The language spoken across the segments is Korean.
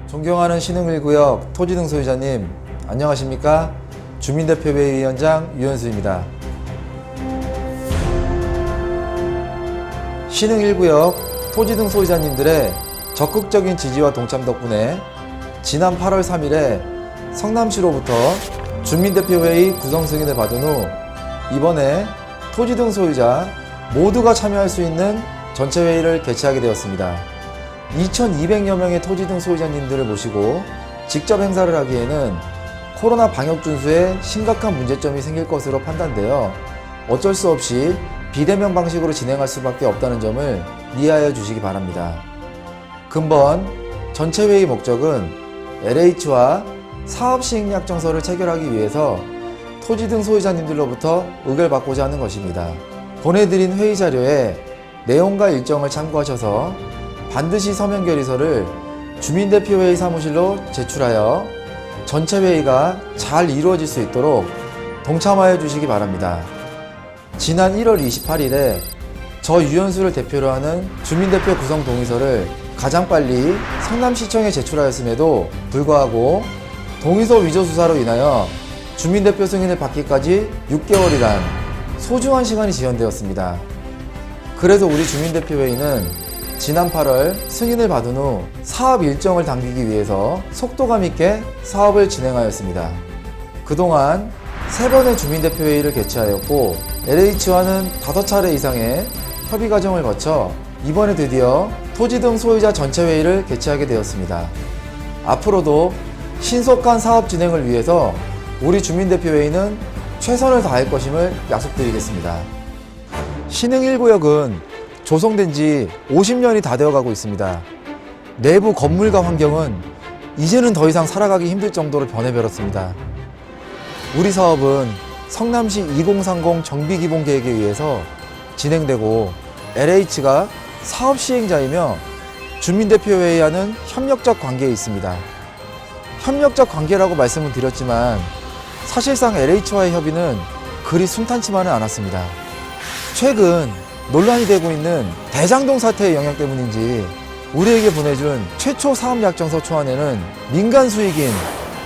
존경하는 신흥 1구역 토지 등 소유자님, 안녕하십니까? 주민대표회의 위원장 유현수입니다. 신흥 1구역 토지 등 소유자님들의 적극적인 지지와 동참 덕분에 지난 8월 3일에 성남시로부터 주민대표회의 구성 승인을 받은 후 이번에 토지 등 소유자 모두가 참여할 수 있는 전체 회의를 개최하게 되었습니다. 2,200여 명의 토지 등 소유자님들을 모시고 직접 행사를 하기에는 코로나 방역 준수에 심각한 문제점이 생길 것으로 판단되어 어쩔 수 없이 비대면 방식으로 진행할 수밖에 없다는 점을 이해하여 주시기 바랍니다. 근본 전체 회의 목적은 LH와 사업 시행 약정서를 체결하기 위해서 토지 등 소유자님들로부터 의견을 받고자 하는 것입니다. 보내드린 회의 자료에 내용과 일정을 참고하셔서 반드시 서면 결의서를 주민대표회의 사무실로 제출하여 전체 회의가 잘 이루어질 수 있도록 동참하여 주시기 바랍니다. 지난 1월 28일에 저 유현수를 대표로 하는 주민대표 구성 동의서를 가장 빨리 성남시청에 제출하였음에도 불구하고 동의서 위조 수사로 인하여 주민대표 승인을 받기까지 6개월이란 소중한 시간이 지연되었습니다. 그래서 우리 주민대표회의는 지난 8월 승인을 받은 후 사업 일정을 당기기 위해서 속도감 있게 사업을 진행하였습니다. 그동안 3번의 주민대표회의를 개최하였고 LH와는 5차례 이상의 협의 과정을 거쳐 이번에 드디어 토지 등 소유자 전체 회의를 개최하게 되었습니다. 앞으로도 신속한 사업 진행을 위해서 우리 주민대표회의는 최선을 다할 것임을 약속드리겠습니다. 신흥 1구역은 조성된 지 50년이 다 되어가고 있습니다. 내부 건물과 환경은 이제는 더 이상 살아가기 힘들 정도로 변해버렸습니다. 우리 사업은 성남시 2030 정비기본계획에 의해서 진행되고 LH가 사업 시행자이며 주민대표회의와는 협력적 관계에 있습니다. 협력적 관계라고 말씀을 드렸지만 사실상 LH와의 협의는 그리 순탄치만은 않았습니다. 최근 논란이 되고 있는 대장동 사태의 영향 때문인지 우리에게 보내준 최초 사업약정서 초안에는 민간 수익인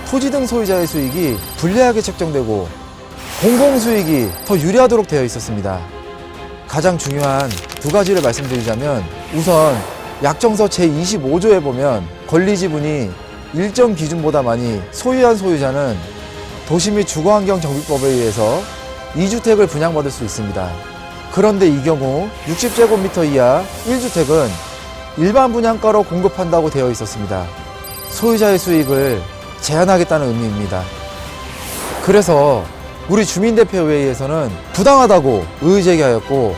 토지 등 소유자의 수익이 불리하게 책정되고 공공수익이 더 유리하도록 되어 있었습니다. 가장 중요한 2가지를 말씀드리자면 우선 약정서 제25조에 보면 권리지분이 일정 기준보다 많이 소유한 소유자는 도시 및 주거환경정비법에 의해서 2주택을 분양받을 수 있습니다. 그런데 이 경우 60제곱미터 이하 1주택은 일반 분양가로 공급한다고 되어 있었습니다. 소유자의 수익을 제한하겠다는 의미입니다. 그래서 우리 주민대표회의에서는 부당하다고 의제기하였고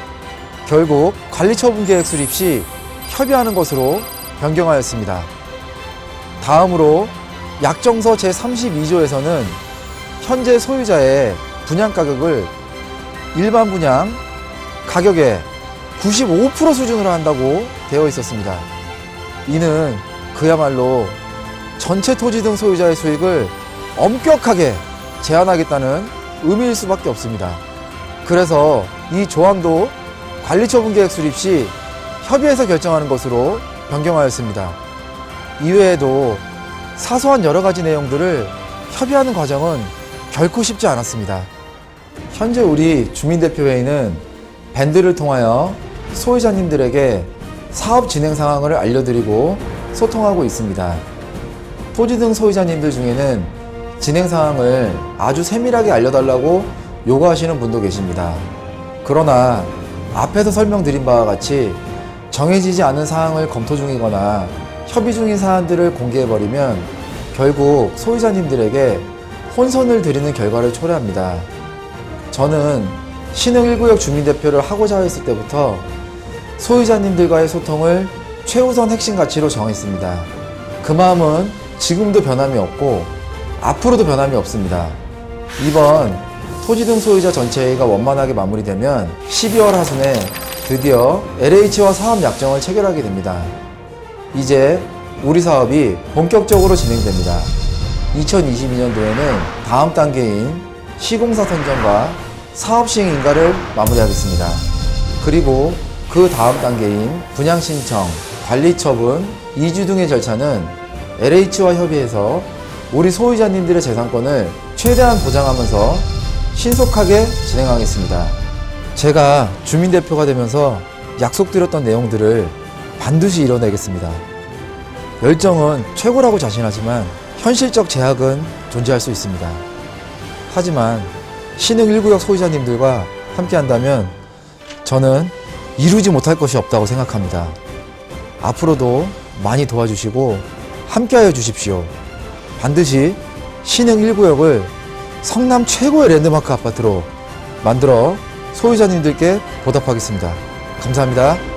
결국 관리처분계획 수립 시 협의하는 것으로 변경하였습니다. 다음으로 약정서 제32조에서는 현재 소유자의 분양가격을 일반 분양 가격의 95% 수준으로 한다고 되어 있었습니다. 이는 그야말로 전체 토지 등 소유자의 수익을 엄격하게 제한하겠다는 의미일 수밖에 없습니다. 그래서 이 조항도 관리처분계획 수립 시 협의해서 결정하는 것으로 변경하였습니다. 이외에도 사소한 여러 가지 내용들을 협의하는 과정은 결코 쉽지 않았습니다. 현재 우리 주민대표회의는 밴드를 통하여 소유자님들에게 사업 진행 상황을 알려드리고 소통하고 있습니다. 토지 등 소유자님들 중에는 진행 상황을 아주 세밀하게 알려달라고 요구하시는 분도 계십니다. 그러나 앞에서 설명드린 바와 같이 정해지지 않은 사항을 검토 중이거나 협의 중인 사안들을 공개해버리면 결국 소유자님들에게 혼선을 드리는 결과를 초래합니다. 저는 신흥 1구역 주민대표를 하고자 했을 때부터 소유자님들과의 소통을 최우선 핵심 가치로 정했습니다. 그 마음은 지금도 변함이 없고 앞으로도 변함이 없습니다. 이번 토지 등 소유자 전체 회의가 원만하게 마무리되면 12월 하순에 드디어 LH와 사업 약정을 체결하게 됩니다. 이제 우리 사업이 본격적으로 진행됩니다. 2022년도에는 다음 단계인 시공사 선정과 사업 시행 인가를 마무리하겠습니다. 그리고 그 다음 단계인 분양 신청, 관리 처분, 이주 등의 절차는 LH와 협의해서 우리 소유자님들의 재산권을 최대한 보장하면서 신속하게 진행하겠습니다. 제가 주민대표가 되면서 약속드렸던 내용들을 반드시 이뤄내겠습니다. 열정은 최고라고 자신하지만 현실적 제약은 존재할 수 있습니다. 하지만 신흥 1구역 소유자님들과 함께 한다면 저는 이루지 못할 것이 없다고 생각합니다. 앞으로도 많이 도와주시고 함께하여 주십시오. 반드시 신흥 1구역을 성남 최고의 랜드마크 아파트로 만들어 소유자님들께 보답하겠습니다. 감사합니다.